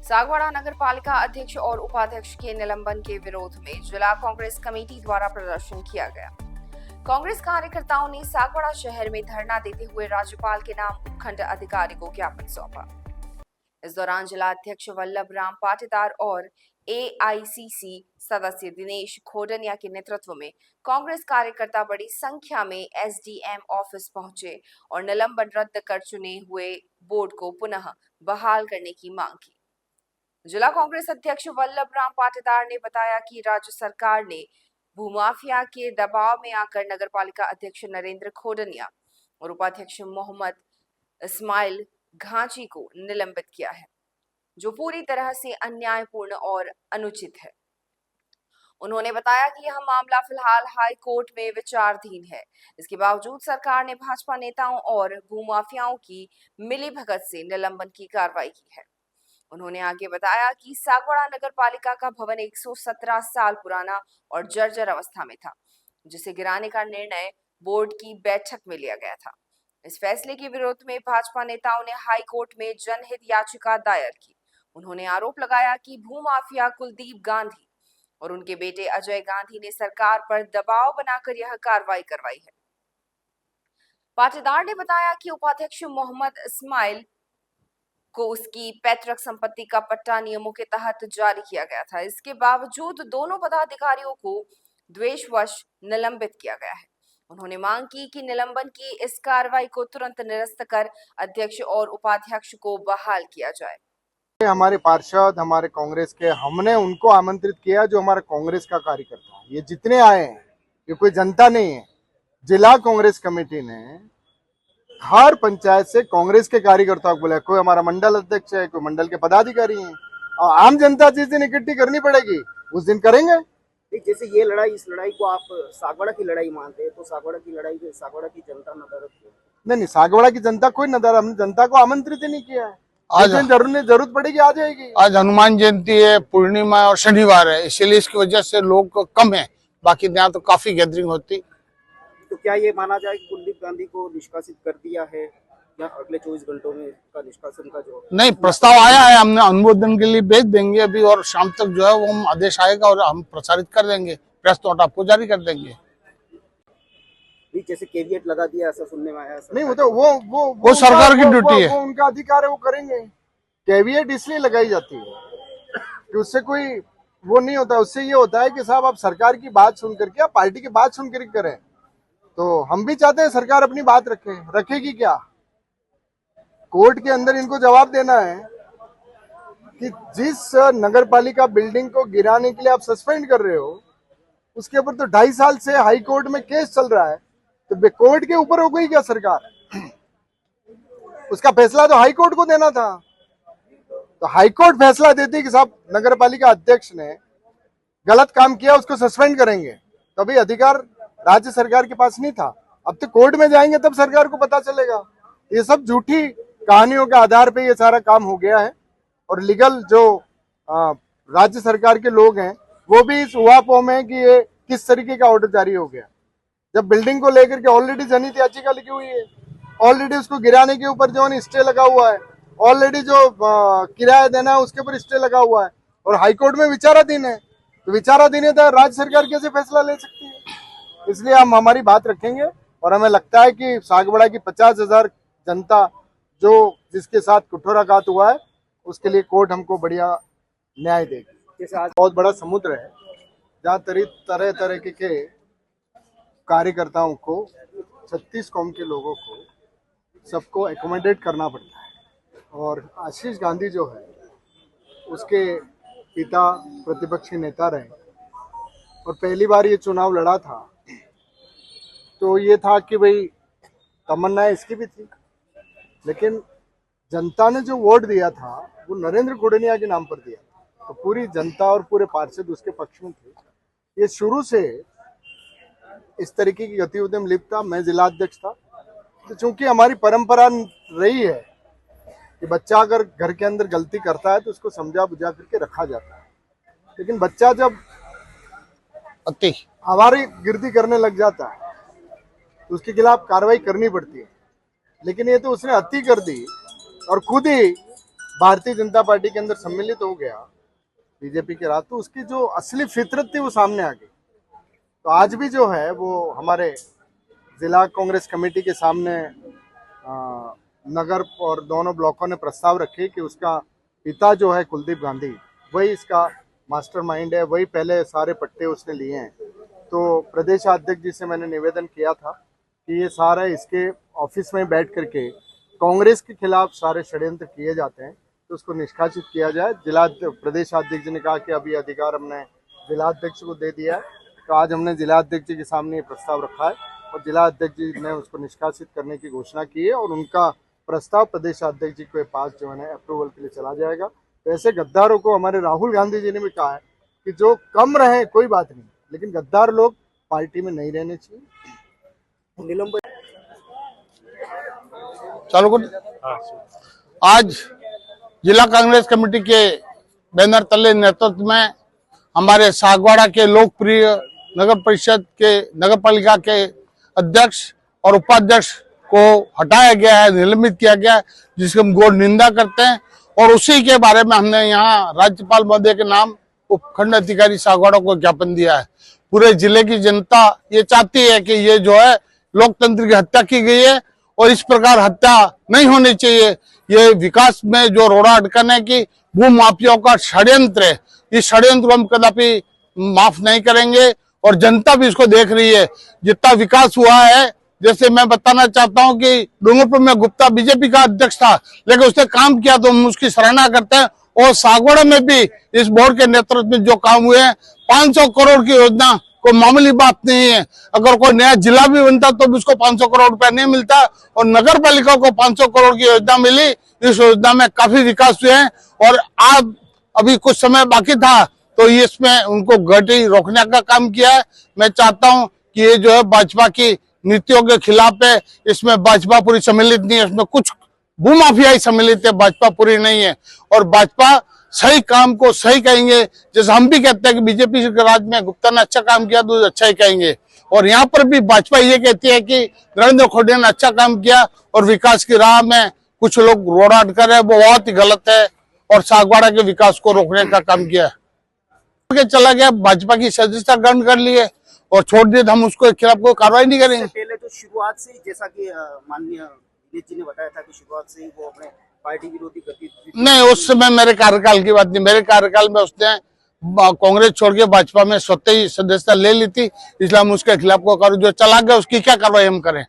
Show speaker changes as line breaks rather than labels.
सागवाड़ा नगर पालिका अध्यक्ष और उपाध्यक्ष के निलंबन के विरोध में जिला कांग्रेस कमेटी द्वारा प्रदर्शन किया गया। कांग्रेस कार्यकर्ताओं ने सागवाड़ा शहर में धरना देते हुए राज्यपाल के नाम उपखंड अधिकारी को ज्ञापन सौंपा। इस दौरान जिला अध्यक्ष वल्लभ राम पाटीदार और AICC सदस्य दिनेश खोडनिया के नेतृत्व में कांग्रेस कार्यकर्ता बड़ी संख्या में SDM ऑफिस पहुंचे और निलंबन रद्द कर चुने हुए बोर्ड को पुनः बहाल करने की मांग की। जिला कांग्रेस अध्यक्ष वल्लभ राम पाटीदार ने बताया कि राज्य सरकार ने भूमाफिया के दबाव में आकर नगरपालिका अध्यक्ष नरेंद्र खोडनिया और उपाध्यक्ष मोहम्मद इस्माइल घांची को निलंबित किया है, जो पूरी तरह से अन्यायपूर्ण और अनुचित है। उन्होंने बताया कि यह मामला फिलहाल हाई कोर्ट में विचाराधीन है। इसके बावजूद सरकार ने भाजपा नेताओं और भूमाफियाओं की मिलीभगत से निलंबन की कार्रवाई की है। उन्होंने आगे बताया कि सागवाड़ा नगर पालिका का भवन 117 साल पुराना और जर्जर अवस्था में था, जिसे गिराने का निर्णय बोर्ड की बैठक में लिया गया था। इस फैसले के विरोध में भाजपा नेताओं ने हाई कोर्ट में जनहित याचिका दायर की। उन्होंने आरोप लगाया कि भूमाफिया कुलदीप गांधी और उनके बेटे अजय गांधी ने सरकार पर दबाव बनाकर यह कार्रवाई करवाई है। पाटीदार ने बताया कि उपाध्यक्ष मोहम्मद इस्माइल को उसकी पैतृक संपत्ति का पट्टा नियमों के तहत जारी किया गया था। इसके बावजूद दोनों पदाधिकारियों को द्वेषवश निलंबित किया गया है। उन्होंने मांग की कि निलंबन की इस कार्रवाई को तुरंत निरस्त कर अध्यक्ष और उपाध्यक्ष को बहाल किया जाए।
हमारे पार्षद, हमारे कांग्रेस के, हमने उनको आमंत्रित किया जो हमारे कांग्रेस का कार्यकर्ता है। ये जितने आए हैं ये कोई जनता नहीं है। जिला कांग्रेस कमेटी ने हर पंचायत से कांग्रेस के कार्यकर्ताओं को बुलाया। कोई हमारा मंडल अध्यक्ष है, कोई मंडल के पदाधिकारी हैं। और आम जनता जिस दिन इकट्ठी करनी पड़ेगी उस दिन करेंगे।
जैसे ये लड़ाई, इस लड़ाई को आप सागवाड़ा की लड़ाई मानते हैं, तो सागवाड़ा की लड़ाई में सागवाड़ा की जनता नदारद
नहीं, सागवाड़ा की जनता कोई नदारद, हमने जनता को आमंत्रित ही नहीं किया है। आज जरूरत पड़ेगी आ जाएगी।
आज हनुमान जयंती है, पूर्णिमा और शनिवार है, इसीलिए इसकी वजह से लोग कम है। बाकी यहाँ तो काफी गैदरिंग होती।
तो क्या ये माना जाए कि कुलदीप गांधी को निष्कासित कर दिया है या अगले 24 घंटों में का निष्कासन का जो
नहीं, प्रस्ताव आया है, हमने अनुमोदन के लिए भेज देंगे अभी, और शाम तक जो है वो हम आदेश आएगा और हम प्रसारित कर देंगे, प्रेस नोट आपको जारी कर देंगे।
जैसे कैविएट लगा दिया, ऐसा सुनने में आया।
नहीं, वो तो वो
सरकार की ड्यूटी है,
वो उनका अधिकार है, वो करेंगे। कैविएट इसलिए लगाई जाती है कि उससे कोई वो नहीं होता। उससे ये होता है कि साहब आप सरकार की बात सुन करके, आप पार्टी की बात सुन करके करें। तो हम भी चाहते हैं सरकार अपनी बात रखेगी क्या? कोर्ट के अंदर इनको जवाब देना है कि जिस नगर पालिका बिल्डिंग को गिराने के लिए आप सस्पेंड कर रहे हो, उसके ऊपर तो 2.5 साल से हाई कोर्ट में केस चल रहा है। तो कोर्ट के ऊपर हो गई क्या सरकार? उसका फैसला तो हाई कोर्ट को देना था। तो हाई कोर्ट फैसला देती कि साहब नगर पालिका अध्यक्ष ने गलत काम किया, उसको सस्पेंड करेंगे। तो अभी अधिकार राज्य सरकार के पास नहीं था। अब तो कोर्ट में जाएंगे तब सरकार को पता चलेगा। ये सब झूठी कहानियों के आधार पे ये सारा काम हो गया है। और लीगल जो राज्य सरकार के लोग हैं वो भी इस उहापोह में कि ये किस तरीके का ऑर्डर जारी हो गया, जब बिल्डिंग को लेकर के ऑलरेडी जनहित याचिका लिखी हुई है, ऑलरेडी उसको गिराने के ऊपर जो है स्टे लगा हुआ है, ऑलरेडी जो किराया देना है उसके ऊपर स्टे लगा हुआ है और हाईकोर्ट में विचाराधीन है। तो विचाराधीन है तो राज्य सरकार कैसे फैसला ले सकती है? इसलिए हम हमारी बात रखेंगे और हमें लगता है कि सागवाड़ा की 50,000 जनता जो जिसके साथ कुठोराघात हुआ है उसके लिए कोर्ट हमको बढ़िया न्याय देगी। जैसे आज बहुत बड़ा समुद्र है जहाँ तरह तरह के कार्यकर्ताओं को, 36 कौम के लोगों को, सबको एकोमोडेट करना पड़ता है। और आशीष गांधी जो है उसके पिता प्रतिपक्षी नेता रहे और पहली बार ये चुनाव लड़ा था तो ये था कि भाई तमन्नाएं इसकी भी थी, लेकिन जनता ने जो वोट दिया था वो नरेंद्र खोडनिया के नाम पर दिया। तो पूरी जनता और पूरे पार्षद उसके पक्ष में थे। ये शुरू से इस तरीके की गतिविधि में लिप्त था। मैं जिला अध्यक्ष था, तो चूंकि हमारी परंपरा रही है कि बच्चा अगर घर के अंदर गलती करता है तो उसको समझा बुझा करके रखा जाता है, लेकिन बच्चा जब हमारी गिरदी करने लग जाता है तो उसके खिलाफ कार्रवाई करनी पड़ती है। लेकिन ये तो उसने अति कर दी और खुद ही भारतीय जनता पार्टी के अंदर सम्मिलित हो गया बीजेपी के रात, तो उसकी जो असली फितरत थी वो सामने आ गई। तो आज भी जो है वो हमारे जिला कांग्रेस कमेटी के सामने नगर और दोनों ब्लॉकों ने प्रस्ताव रखे कि उसका पिता जो है कुलदीप गांधी, वही इसका मास्टरमाइंड है, वही पहले सारे पट्टे उसने लिए हैं। तो प्रदेशाध्यक्ष जी से मैंने निवेदन किया था कि ये सारा इसके ऑफिस में बैठ करके कांग्रेस के खिलाफ सारे षड्यंत्र किए जाते हैं तो उसको निष्कासित किया जाए। प्रदेशाध्यक्ष जी ने कहा कि अभी अधिकार हमने जिलाध्यक्ष को दे दिया है, तो आज हमने जिलाध्यक्ष जी के सामने ये प्रस्ताव रखा है और जिलाध्यक्ष जी ने उसको निष्कासित करने की घोषणा की है और उनका प्रस्ताव प्रदेशाध्यक्ष जी के पास जो है अप्रूवल के लिए चला जाएगा। तो ऐसे गद्दारों को हमारे राहुल गांधी जी ने भी कहा है कि जो कम रहे कोई बात नहीं, लेकिन गद्दार लोग पार्टी में नहीं रहने चाहिए।
निलंबन
चालू कर। आज जिला कांग्रेस कमेटी के बैनर तले नेतृत्व में हमारे सागवाड़ा के लोकप्रिय नगर परिषद के नगर पालिका के अध्यक्ष और उपाध्यक्ष को हटाया गया है, निलंबित किया गया है, जिसकी हम घोर निंदा करते हैं। और उसी के बारे में हमने यहाँ राज्यपाल महोदय के नाम उपखंड अधिकारी सागवाड़ा को ज्ञापन दिया है। पूरे जिले की जनता ये चाहती है कि ये जो है लोकतंत्र की हत्या की गई है और इस प्रकार हत्या नहीं होनी चाहिए। ये विकास में जो रोड़ा अटकने की भू माफियाओं का षड्यंत्र है, इस षड्यंत्र को हम कदापि माफ नहीं करेंगे और जनता भी इसको देख रही है। जितना विकास हुआ है, जैसे मैं बताना चाहता हूं कि डूंगरपुर में गुप्ता बीजेपी का अध्यक्ष था, लेकिन उसने काम किया तो हम उसकी सराहना करते हैं। और सागवाड़ा में भी इस बोर्ड के नेतृत्व में जो काम हुए हैं, 500 करोड़ की योजना कोई मामूली बात नहीं है। अगर कोई नया जिला भी बनता तो भी उसको 500 करोड़ रुपया नहीं मिलता और नगर पालिका को 500 करोड़ की योजना मिली। इस योजना में काफी विकास हुए हैं और आज अभी कुछ समय बाकी था तो इसमें उनको घटी रोकने का काम किया है। मैं चाहता हूं कि ये जो है भाजपा की नीतियों के खिलाफ है, इसमें भाजपा पूरी सम्मिलित नहीं है, इसमें कुछ भूमाफियाई सम्मिलित है, भाजपा पूरी नहीं है। और भाजपा सही काम को सही कहेंगे, जैसे हम भी कहते हैं कि बीजेपी के राज में गुप्ता ने अच्छा काम किया तो अच्छा ही कहेंगे। और यहाँ पर भी भाजपा ये कहती है कि नरेंद्र खोड़िया ने अच्छा काम किया और विकास की राह में कुछ लोग रोड़ा अटकर है, वो बहुत ही गलत है और सागवाड़ा के विकास को रोकने का काम किया है। चला गया, भाजपा की सदस्यता ग्रहण कर ली है और छोड़ दिए, हम उसके खिलाफ कोई कार्रवाई नहीं करेंगे।
पहले तो शुरुआत से ही, जैसा कि माननीय दिनेश जी ने बताया था कि शुरुआत से ही वो अपने पार्टी विरोधी गतिविधि
नहीं, उस समय मेरे कार्यकाल की बात नहीं, मेरे कार्यकाल में उसने कांग्रेस छोड़ के भाजपा में स्वतः ही सदस्यता ले ली थी, इसलिए हम उसके खिलाफ को जो चला गया उसकी क्या कार्रवाई हम करें।